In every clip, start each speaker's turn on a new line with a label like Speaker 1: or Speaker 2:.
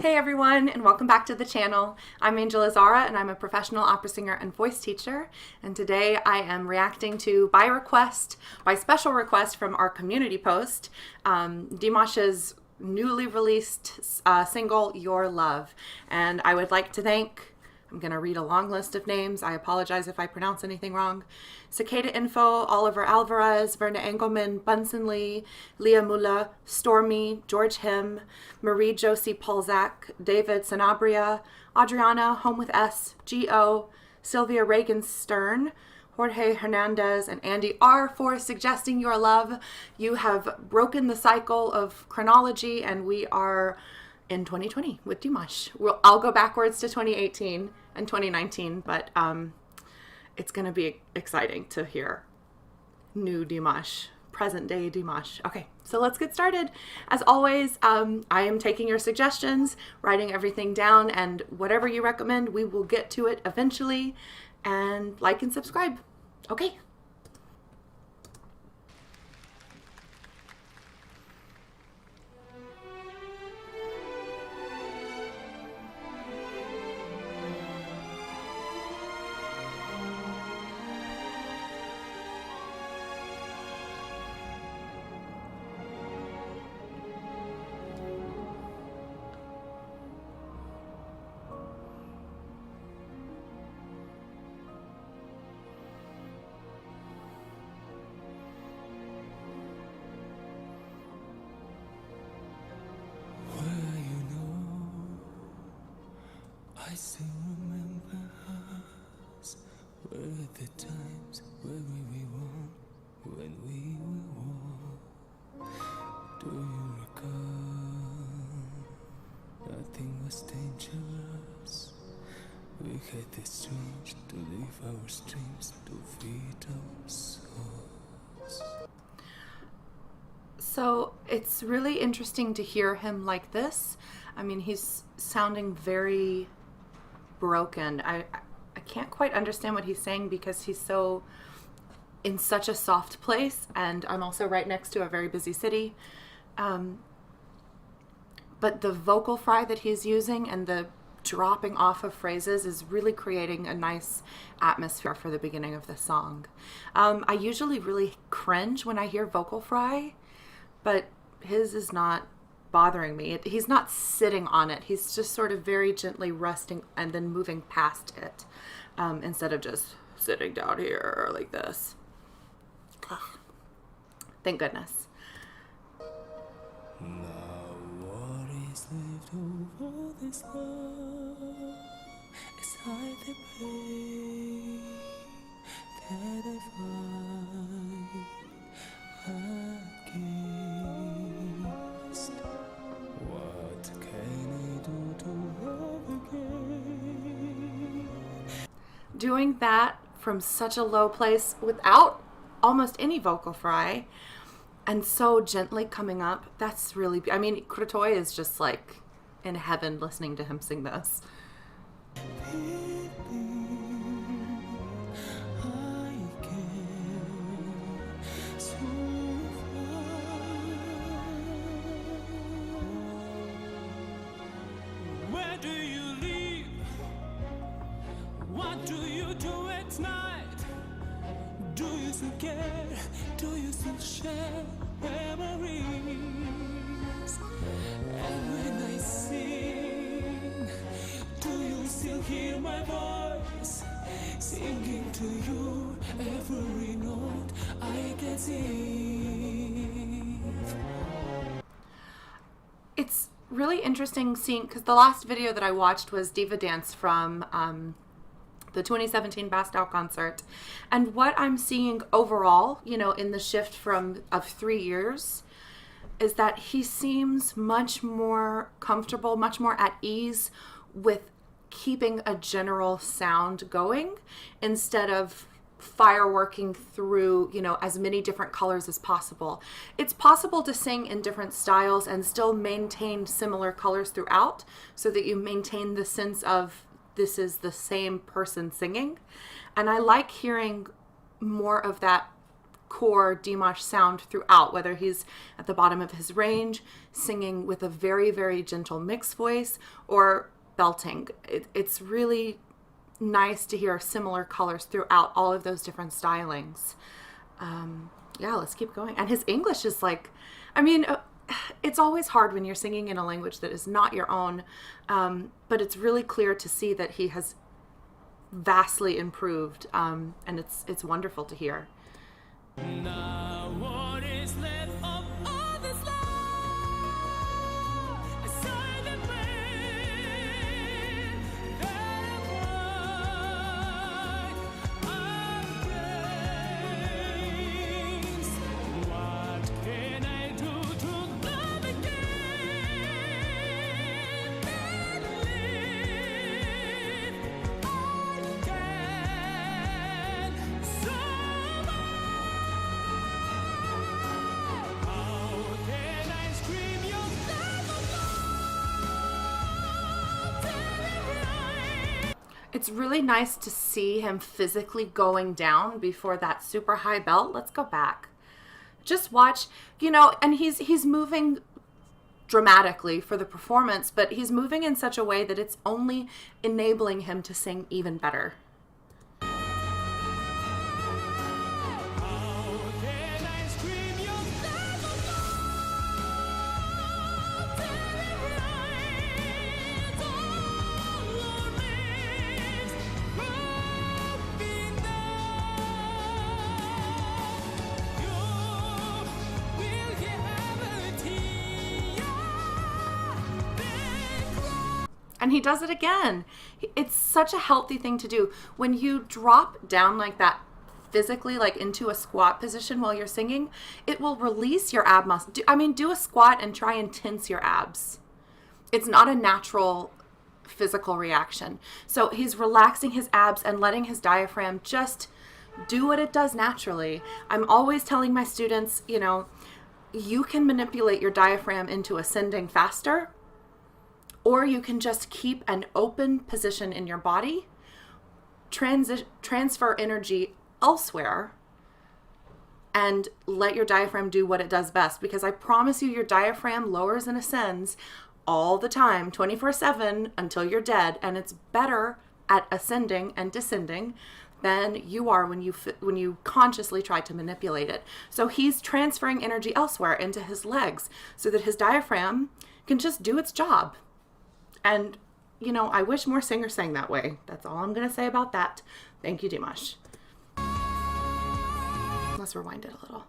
Speaker 1: Hey everyone, and welcome back to the channel. I'm Angel Azzarra, and I'm a professional opera singer and voice teacher. And today I am reacting to, by special request from our community post, Dimash's newly released single, Your Love. And I would like to thank, I'm going to read a long list of names. I apologize if I pronounce anything wrong. Cicada Info, Oliver Alvarez, Verna Engelman, Bunsen Lee, Leah Muller, Stormy, George Him, Marie Josie Polzak, David Sanabria, Adriana, Home with S, G.O., Sylvia Reagan Stern, Jorge Hernandez, and Andy R. for suggesting Your Love. You have broken the cycle of chronology, and we are in 2020 with Dimash. I'll go backwards to 2018 and 2019, but it's going to be exciting to hear new Dimash, present day Dimash. Okay, so let's get started. As always, I am taking your suggestions, writing everything down, and whatever you recommend, we will get to it eventually. And like and subscribe. Okay.
Speaker 2: I still remember us, were the times where we were, when we were warm. Do you recall? Nothing was dangerous. We had the strength to leave our streams, to feed our souls.
Speaker 1: So it's really interesting to hear him like this. I mean, he's sounding very broken. I can't quite understand what he's saying because he's so in such a soft place, and I'm also right next to a very busy city. But the vocal fry that he's using and the dropping off of phrases is really creating a nice atmosphere for the beginning of the song. I usually really cringe when I hear vocal fry, but his is not bothering me. He's not sitting on it. He's just sort of very gently resting and then moving past it, instead of just sitting down here like this. Ugh. Thank goodness.
Speaker 2: Now what is left over this love is hide the pain that I find against. What can I do to love again?
Speaker 1: Doing that from such a low place without almost any vocal fry and so gently coming up, that's really, I mean, Krotoy is just like in heaven listening to him sing this.
Speaker 2: Where do you live? What do you do at night? Do you still care? Do you still share memories? And when I sing, do you still hear my voice? Singing to you every note I can sing.
Speaker 1: It's really interesting seeing, because the last video that I watched was Diva Dance from the 2017 Bastow concert, and what I'm seeing overall, you know, in the shift of 3 years, is that he seems much more comfortable, much more at ease with keeping a general sound going instead of fireworking through, you know, as many different colors as possible. It's possible to sing in different styles and still maintain similar colors throughout, so that you maintain the sense of this is the same person singing. And I like hearing more of that core Dimash sound throughout, whether he's at the bottom of his range, singing with a very, very gentle mixed voice, or belting. It's really nice to hear similar colors throughout all of those different stylings. Yeah, let's keep going. And his English is like, I mean, it's always hard when you're singing in a language that is not your own, but it's really clear to see that he has vastly improved, and it's wonderful to hear.
Speaker 2: Now what is left of all this love? A silent rain that white rains. What can I do to love again and live again? So it's really nice to see him physically going down before that super high belt. Let's go back. Just watch, you know, and he's moving dramatically for the performance, but he's moving in such a way that it's only enabling him to sing even better. And he does it again. It's such a healthy thing to do. When you drop down like that physically, like into a squat position while you're singing, it will release your ab muscle. Do a squat and try and tense your abs. It's not a natural physical reaction. So he's relaxing his abs and letting his diaphragm just do what it does naturally. I'm always telling my students, you know, you can manipulate your diaphragm into ascending faster, or you can just keep an open position in your body, transfer energy elsewhere, and let your diaphragm do what it does best. Because I promise you, your diaphragm lowers and ascends all the time, 24/7, until you're dead. And it's better at ascending and descending than you are when you consciously try to manipulate it. So he's transferring energy elsewhere into his legs so that his diaphragm can just do its job. And, you know, I wish more singers sang that way. That's all I'm going to say about that. Thank you, Dimash. Let's rewind it a little.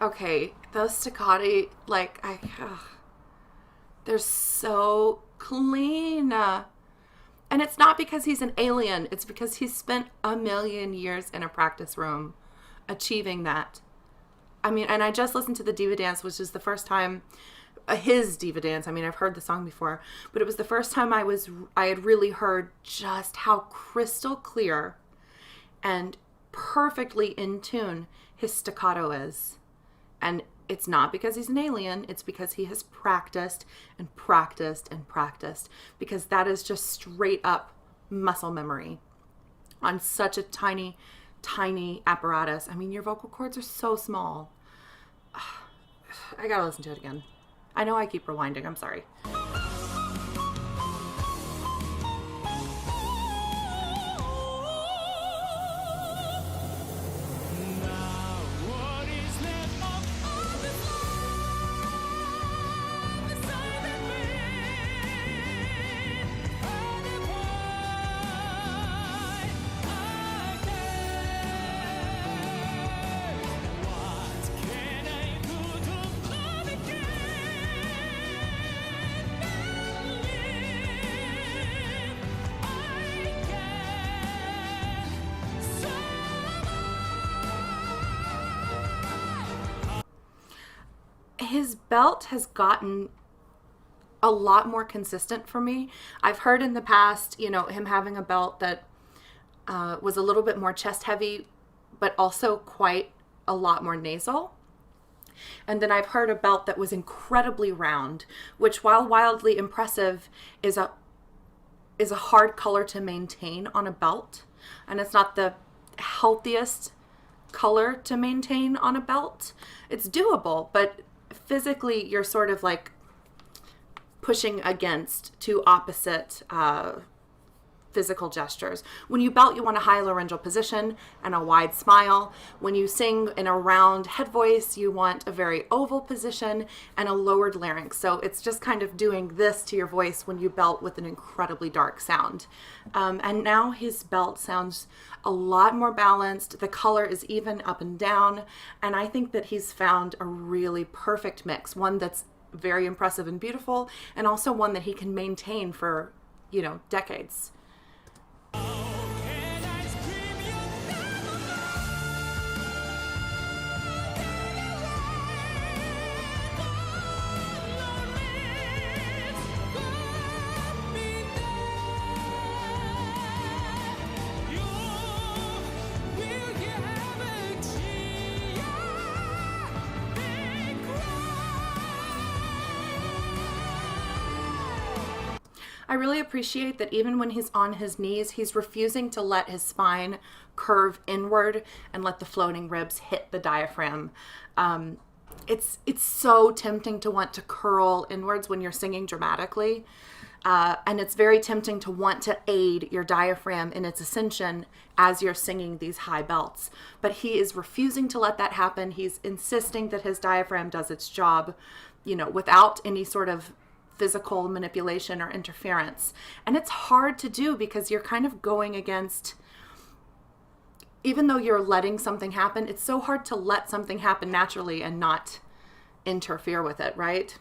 Speaker 2: Okay, those staccati, like, they're so clean. And it's not because he's an alien. It's because he's spent a million years in a practice room achieving that. I mean, and I just listened to the Diva Dance, which is the first time, his Diva Dance. I mean, I've heard the song before, but it was the first time I had really heard just how crystal clear and perfectly in tune his staccato is. And it's not because he's an alien, it's because he has practiced and practiced and practiced, because that is just straight up muscle memory on such a tiny, tiny apparatus. I mean, your vocal cords are so small. I gotta listen to it again. I know I keep rewinding, I'm sorry.
Speaker 1: his belt has gotten a lot more consistent for me. I've heard in the past, you know, him having a belt that was a little bit more chest heavy, but also quite a lot more nasal. And then I've heard a belt that was incredibly round, which, while wildly impressive, is a hard color to maintain on a belt. And it's not the healthiest color to maintain on a belt. It's doable, but physically you're sort of like pushing against two opposite physical gestures. When you belt, you want a high laryngeal position and a wide smile. When you sing in a round head voice, you want a very oval position and a lowered larynx. So it's just kind of doing this to your voice when you belt with an incredibly dark sound. And now his belt sounds a lot more balanced. The color is even up and down. And I think that he's found a really perfect mix, one that's very impressive and beautiful, and also one that he can maintain for, you know, decades. I really appreciate that even when he's on his knees, he's refusing to let his spine curve inward and let the floating ribs hit the diaphragm. It's so tempting to want to curl inwards when you're singing dramatically. And it's very tempting to want to aid your diaphragm in its ascension as you're singing these high belts. But he is refusing to let that happen. He's insisting that his diaphragm does its job, you know, without any sort of physical manipulation or interference. And it's hard to do because you're kind of going against, even though you're letting something happen, it's so hard to let something happen naturally and not interfere with it, right?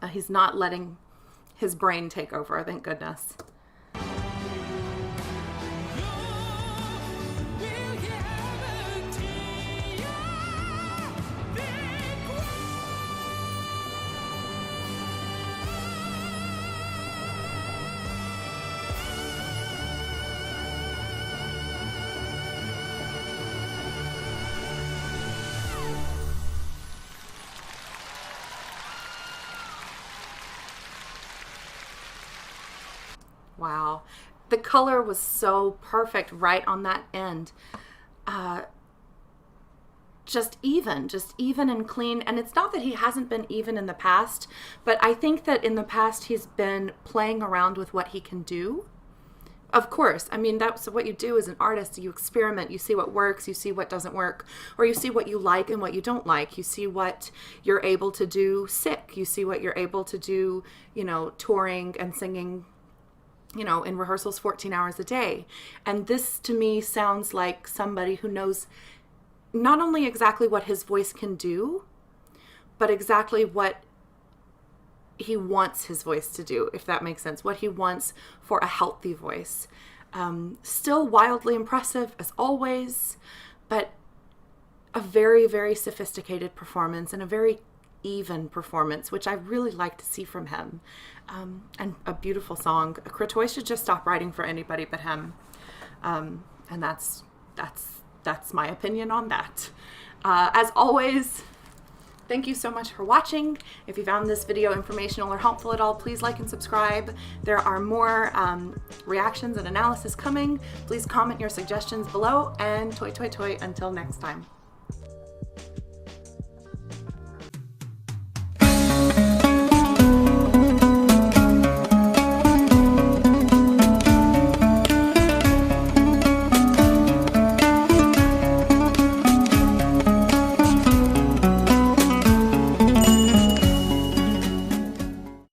Speaker 1: He's not letting his brain take over, thank goodness. Wow. The color was so perfect right on that end. Just even and clean. And it's not that he hasn't been even in the past, but I think that in the past he's been playing around with what he can do. Of course, I mean, that's what you do as an artist. You experiment, you see what works, you see what doesn't work, or you see what you like and what you don't like. You see what you're able to do sick. You see what you're able to do, you know, touring and singing, you know, in rehearsals 14 hours a day. And this to me sounds like somebody who knows not only exactly what his voice can do, but exactly what he wants his voice to do, if that makes sense, what he wants for a healthy voice. Still wildly impressive as always, but a very, very sophisticated performance and a very even performance, which I really like to see from him. And a beautiful song. Crotoy should just stop writing for anybody but him. And that's my opinion on that. As always, thank you so much for watching. If you found this video informational or helpful at all, please like and subscribe. There are more reactions and analysis coming. Please comment your suggestions below, and toi toi toi until next time.